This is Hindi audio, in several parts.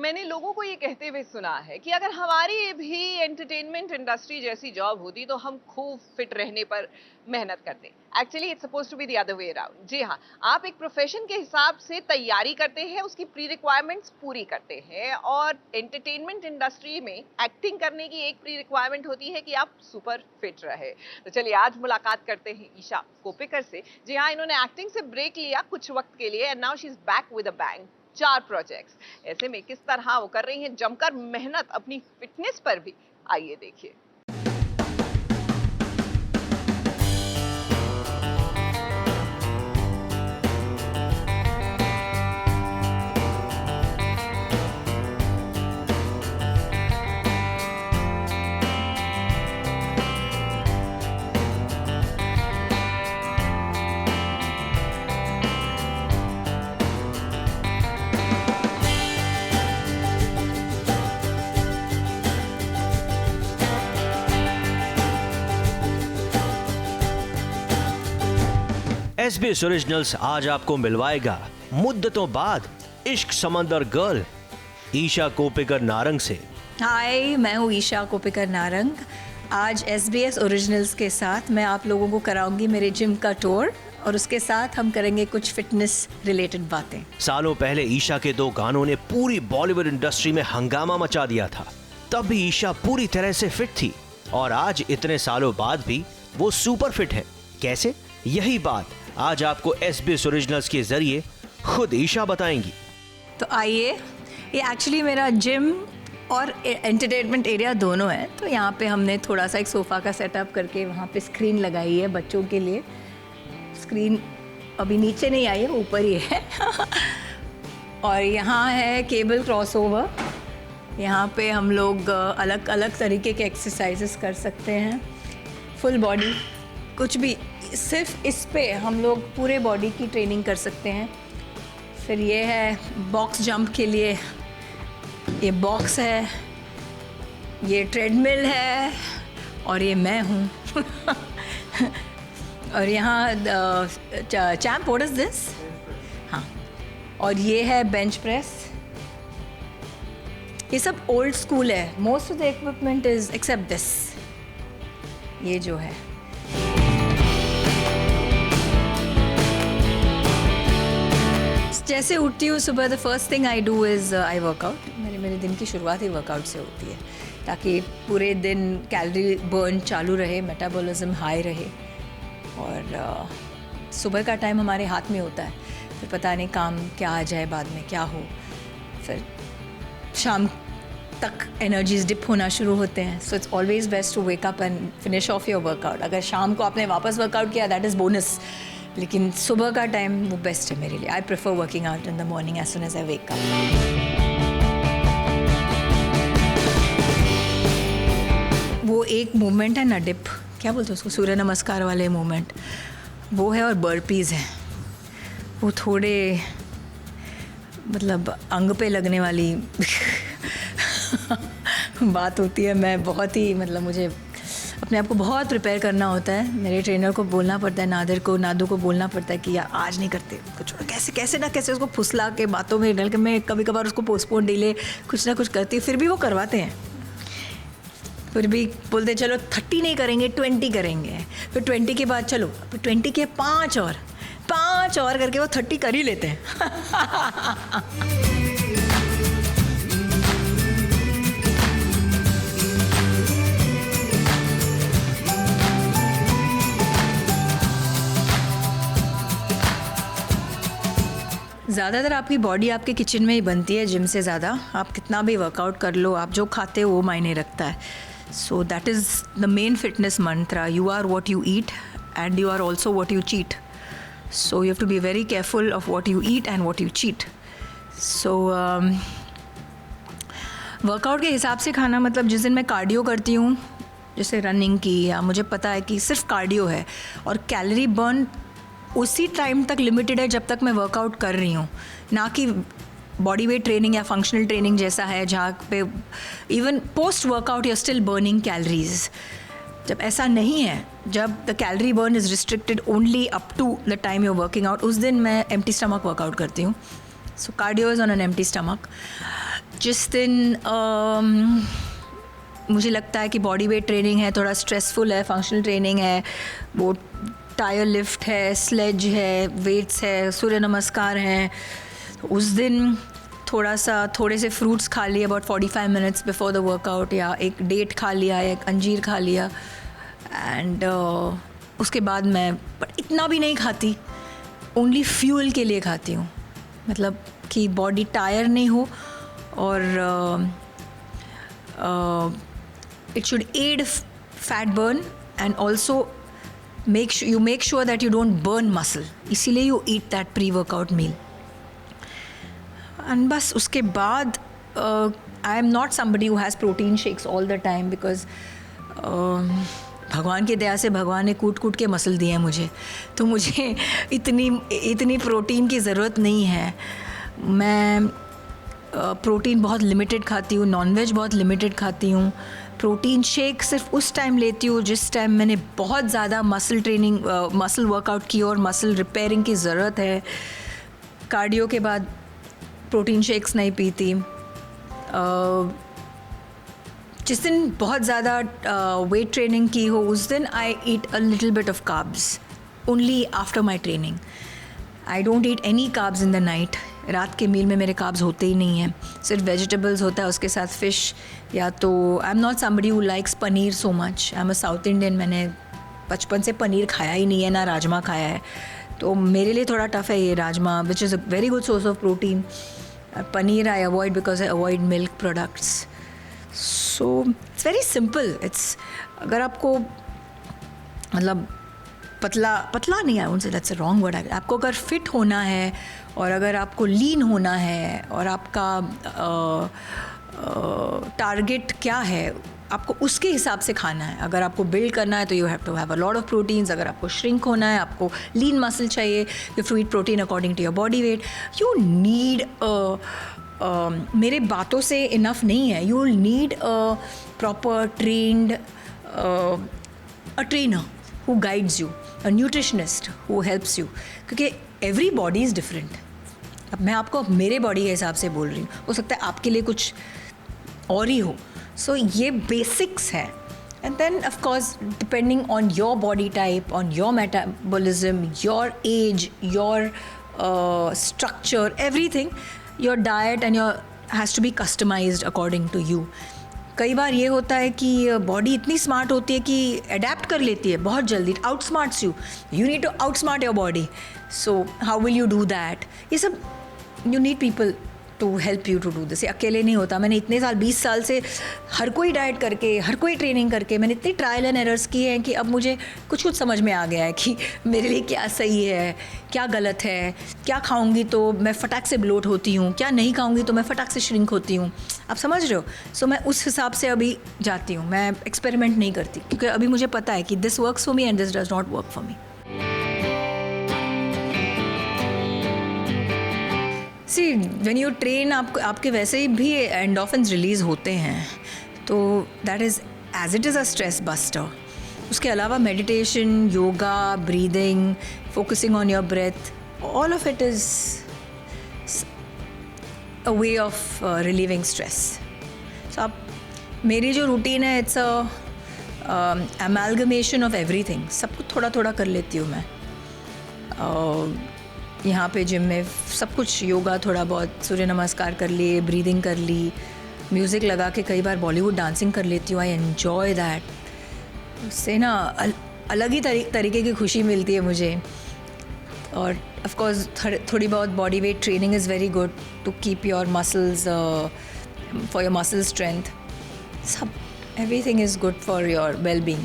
मैंने लोगों को ये कहते हुए सुना है कि अगर हमारी भी एंटरटेनमेंट इंडस्ट्री जैसी जॉब होती तो हम खूब फिट रहने पर मेहनत करते। Actually it's suppose to be the other way around. जी हाँ, आप एक प्रोफेशन के हिसाब से तैयारी करते हैं, उसकी प्री रिक्वायरमेंट्स पूरी करते हैं, और एंटरटेनमेंट इंडस्ट्री में एक्टिंग करने की एक प्री रिक्वायरमेंट होती है कि आप सुपर फिट रहे। तो चलिए आज मुलाकात करते हैं ईशा कोप्पिकर से। जी हाँ, इन्होंने एक्टिंग से ब्रेक लिया कुछ वक्त के लिए and now she is back with a bang. 4 projects. ऐसे में किस तरह वो कर रही हैं जमकर मेहनत अपनी फिटनेस पर भी, आइए देखिए। SBS ओरिजिनल्स आज आपको मिलवाएगा मुद्दतों बाद इश्क समंदर गर्ल ईशा कोप्पिकर नारंग से। हाय, मैं हूँ ईशा कोप्पिकर नारंग। आज SBS ओरिजिनल्स के साथ मैं आप लोगों को कराऊंगी मेरे जिम का टूर, और उसके साथ हम करेंगे कुछ फिटनेस रिलेटेड बातें। सालों पहले ईशा के 2 गानों ने पूरी बॉलीवुड इंडस्ट्री में हंगामा मचा दिया था। तब भी ईशा पूरी तरह से फिट थी और आज इतने सालों बाद भी वो सुपर फिट है। कैसे? यही बात आज आपको SBS ओरिजिनल्स के जरिए खुद ईशा बताएंगी। तो आइए, ये एक्चुअली मेरा जिम और एंटरटेनमेंट एरिया दोनों है। तो यहाँ पे हमने थोड़ा सा एक सोफ़ा का सेटअप करके वहाँ पे स्क्रीन लगाई है बच्चों के लिए। स्क्रीन अभी नीचे नहीं आई है, ऊपर ही है। और यहाँ है केबल क्रॉसओवर। यहाँ पे हम लोग अलग अलग तरीके के एक्सरसाइजेस कर सकते हैं। फुल बॉडी, कुछ भी, सिर्फ इस पे हम लोग पूरे बॉडी की ट्रेनिंग कर सकते हैं। फिर ये है बॉक्स जंप के लिए, ये बॉक्स है, ये ट्रेडमिल है, और ये मैं हूँ। और यहाँ चैम्प, व्हाट इज दिस? हाँ, और ये है बेंच प्रेस। ये सब ओल्ड स्कूल है। Most of the equipment is except this, ये जो है। जैसे उठती हूँ सुबह, the first thing I do is I workout. मेरे दिन की शुरुआत ही वर्कआउट से होती है, ताकि पूरे दिन कैलोरी बर्न चालू रहे, मेटाबॉलिज्म हाई रहे। और सुबह का टाइम हमारे हाथ में होता है, फिर पता नहीं काम क्या आ जाए, बाद में क्या हो। फिर शाम तक एनर्जीज डिप होना शुरू होते हैं। So it's always best to wake up and finish off your workout. अगर शाम को आपने वापस वर्कआउट किया, दैट इज़ बोनस, लेकिन सुबह का टाइम वो बेस्ट है मेरे लिए। I prefer working out in the morning as soon as I wake up. वो एक मूवमेंट है ना, डिप, क्या बोलते हैं उसको, सूर्य नमस्कार वाले मूवमेंट, वो है। और बर्पीज़ है, वो थोड़े मतलब अंग पे लगने वाली बात होती है। मैं बहुत ही मतलब मुझे अपने आप को बहुत प्रिपेयर करना होता है। मेरे ट्रेनर को बोलना पड़ता है, नादू को बोलना पड़ता है कि यार आज नहीं करते, कुछ कैसे ना कैसे उसको फुसला के बातों में डाल के मैं कभी कभार उसको पोस्टपोन डिले कुछ ना कुछ करती, फिर भी वो करवाते हैं। फिर भी बोलते चलो 30 नहीं करेंगे, 20 करेंगे। फिर 20 के बाद चलो, फिर 20 के 5 और करके वो 30 कर ही लेते हैं। ज़्यादातर आपकी बॉडी आपके किचन में ही बनती है, जिम से ज़्यादा। आप कितना भी वर्कआउट कर लो, आप जो खाते हो वो मायने रखता है। So that is the main fitness mantra. You are what you eat and you are also what you cheat. So you have to be very careful of what you eat and what you cheat. So workout के हिसाब से खाना, मतलब जिस दिन मैं कार्डियो करती हूँ, जैसे रनिंग की, या मुझे पता है कि सिर्फ कार्डियो है और कैलोरी बर्न उसी टाइम तक लिमिटेड है जब तक मैं वर्कआउट कर रही हूँ, ना कि बॉडी वेट ट्रेनिंग या फंक्शनल ट्रेनिंग जैसा है जहाँ पे even post workout you are still burning calories. जब ऐसा नहीं है, जब the calorie burn is restricted only up to the time you working out, उस दिन मैं एम्प्टी स्टमक वर्कआउट करती हूँ। So cardio is on an empty stomach. जिस दिन मुझे लगता है कि बॉडी वेट ट्रेनिंग है, थोड़ा स्ट्रेसफुल है, फंक्शनल ट्रेनिंग है, वो टायर लिफ्ट है, स्लेज है, वेट्स है, सूर्य नमस्कार हैं, उस दिन थोड़े से फ्रूट्स खा लिए about 45 minutes before the workout, या एक डेट खा लिया, एक अंजीर खा लिया, एंड उसके बाद मैं इतना भी नहीं खाती, ओनली फ्यूल के लिए खाती हूँ, मतलब कि बॉडी टायर नहीं हो, और it should aid fat burn and also make sure that you don't burn muscle, इसीलिए you eat that pre-workout meal. And बस उसके बाद I am not somebody who has protein shakes all the time because भगवान की दया से भगवान ने कूट के मसल दिए हैं मुझे, तो मुझे इतनी प्रोटीन की ज़रूरत नहीं है. मैं प्रोटीन बहुत लिमिटेड खाती हूँ, नॉनवेज बहुत लिमिटेड खाती हूँ. प्रोटीन शेक सिर्फ उस टाइम लेती हूँ जिस टाइम मैंने बहुत ज़्यादा मसल वर्कआउट की और मसल रिपेयरिंग की ज़रूरत है. कार्डियो के बाद प्रोटीन शेक्स नहीं पीती. जिस दिन बहुत ज़्यादा वेट ट्रेनिंग की हो उस दिन I eat a little bit of carbs only after my training. I don't eat any carbs in the night. रात के मील में मेरे कार्ब्स होते ही नहीं हैं, सिर्फ वेजिटेबल्स होता है, उसके साथ फ़िश, या तो I am not somebody who likes paneer so much. I am a south Indian, मैंने बचपन से पनीर खाया ही नहीं है, ना राजमा खाया है, तो मेरे लिए थोड़ा टफ है ये rajma, which is a very good source of protein. Paneer I avoid because I avoid milk products. So it's very simple. It's अगर आपको मतलब पतला नहीं है, उनसे दैट्स अ रॉन्ग वर्ड. आपको अगर फिट होना है और अगर आपको लीन होना है और आपका टारगेट क्या है, आपको उसके हिसाब से खाना है. अगर आपको बिल्ड करना है तो you have to have a lot of proteins. अगर आपको श्रिंक होना है, आपको लीन मसल चाहिए, you have to eat protein according to your body weight. You need मेरे बातों से इनफ नहीं है. You will need a proper trained a trainer who guides you, a nutritionist who helps you, क्योंकि every body is different. अब मैं आपको मेरे बॉडी के हिसाब से बोल रही हूँ, हो सकता है आपके लिए कुछ और ही हो. सो ये बेसिक्स है. And then of course depending on your body type, on your metabolism, your age, your structure, everything, your diet and your has to be customized according to you. कई बार ये होता है कि बॉडी इतनी स्मार्ट होती है कि अडेप्ट कर लेती है बहुत जल्दी. Out smarts you need to out smart your body. So how will you do that? ये सब you need people to help you to do this. अकेले नहीं होता. मैंने इतने साल 20 साल से हर कोई डाइट करके, हर कोई ट्रेनिंग करके, मैंने इतनी ट्रायल एंड एरर्स किए हैं कि अब मुझे कुछ समझ में आ गया है कि मेरे लिए क्या सही है, क्या गलत है, क्या खाऊंगी तो मैं फटाक से ब्लोट होती हूँ, क्या नहीं खाऊंगी तो मैं फटाक से श्रिंक होती हूँ. आप समझ रहे हो? सो मैं उस हिसाब से अभी जाती हूँ. मैं एक्सपेरिमेंट नहीं करती क्योंकि अभी मुझे पता है कि this works for me and this does not work for me. See when you train आपके वैसे ही भी एंडोफिन्स रिलीज़ होते हैं, तो that is as it is a stress buster. उसके अलावा meditation, yoga, breathing, focusing on your breath, all of it is a way of relieving stress. So आप मेरी जो रूटीन है it's a amalgamation of everything. सब कुछ थोड़ा थोड़ा कर लेती हूँ मैं. यहाँ पे जिम में सब कुछ, योगा थोड़ा बहुत, सूर्य नमस्कार कर लिए, ब्रीदिंग कर ली, म्यूज़िक लगा के कई बार बॉलीवुड डांसिंग कर लेती हूँ. I enjoy that. उससे ना अलग ही तरीके की खुशी मिलती है मुझे. और ऑफ कोर्स थोड़ी बहुत body weight training is very good to keep your muscles, for your muscle strength. सब everything is good for your well being.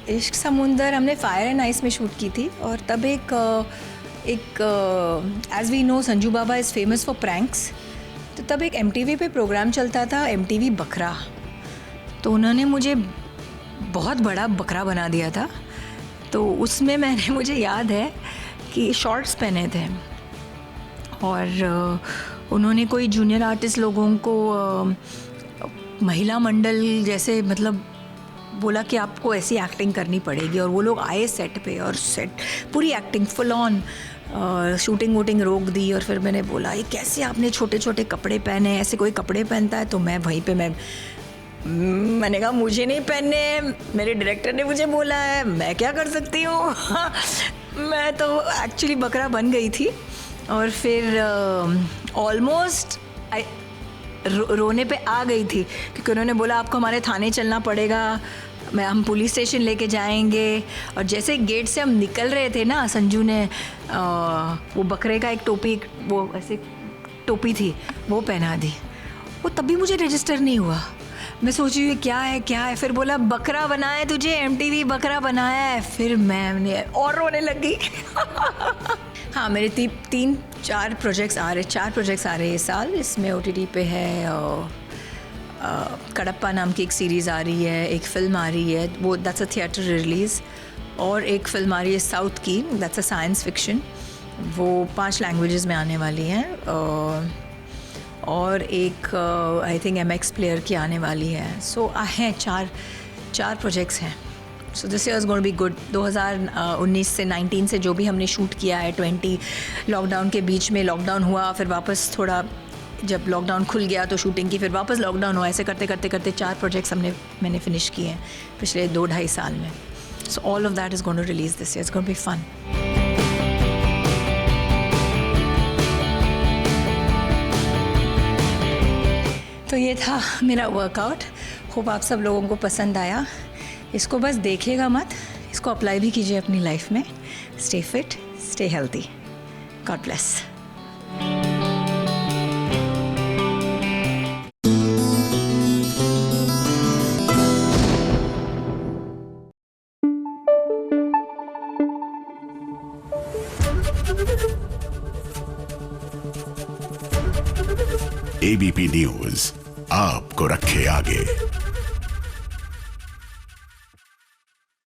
Ishq Samundar हमने फायर एंड आइस में शूट की थी, और तब एक as we know Sanju Baba is famous for pranks. तो तब एक MTV पे प्रोग्राम चलता था, MTV बकरा. तो उन्होंने मुझे बहुत बड़ा बकरा बना दिया था. तो उसमें मुझे याद है कि शॉर्ट्स पहने थे, और उन्होंने कोई जूनियर आर्टिस्ट लोगों को महिला मंडल जैसे मतलब बोला कि आपको ऐसी एक्टिंग करनी पड़ेगी. और वो लोग आए सेट पे, और सेट पूरी एक्टिंग फुल ऑन. और शूटिंग वूटिंग रोक दी। और फिर मैंने बोला ये कैसे आपने छोटे छोटे कपड़े पहने, ऐसे कोई कपड़े पहनता है? तो मैं वहीं पे मैंने कहा मुझे नहीं पहनने, मेरे डायरेक्टर ने मुझे बोला है, मैं क्या कर सकती हूँ। मैं तो एक्चुअली बकरा बन गई थी। और फिर ऑलमोस्ट रोने पे आ गई थी, क्योंकि उन्होंने बोला आपको हमारे थाने चलना पड़ेगा, हम पुलिस स्टेशन लेके जाएंगे। और जैसे गेट से हम निकल रहे थे ना, संजू ने वो बकरे का एक टोपी, वो ऐसे टोपी थी, वो पहना दी। वो तभी मुझे रजिस्टर नहीं हुआ। मैं सोची ये क्या है। फिर बोला बकरा बनाया है तुझे, MTV बकरा बनाया है। फिर मैंने और रोने लगी। हाँ, मेरे 4 प्रोजेक्ट्स आ रहे इस साल। इसमें OTT पे है कड़प्पा नाम की एक सीरीज़ आ रही है, एक फ़िल्म आ रही है, वो दैट्स अ थिएटर रिलीज़। और एक फ़िल्म आ रही है साउथ की, दैट्स अ साइंस फिक्शन, वो 5 लैंग्वेजेस में आने वाली हैं। और एक आई थिंक MX प्लेयर की आने वाली है। सो हैं 4 प्रोजेक्ट्स हैं। So this year is going to be good. 2019 से 19 से जो भी हमने शूट किया है, 20 लॉकडाउन के बीच में लॉकडाउन हुआ, फिर वापस थोड़ा जब लॉकडाउन खुल गया तो शूटिंग की, फिर वापस लॉकडाउन हुआ, ऐसे करते 4 प्रोजेक्ट्स मैंने फिनिश किए हैं पिछले 2-2.5 साल में। So all of that is going to release this year. It's going to be fun. तो ये था मेरा वर्कआउट। होप आप सब लोगों को पसंद आया। इसको बस देखिएगा मत, इसको अप्लाई भी कीजिए अपनी लाइफ में। Stay fit, stay healthy. God bless. ABP news आपको रखे आगे।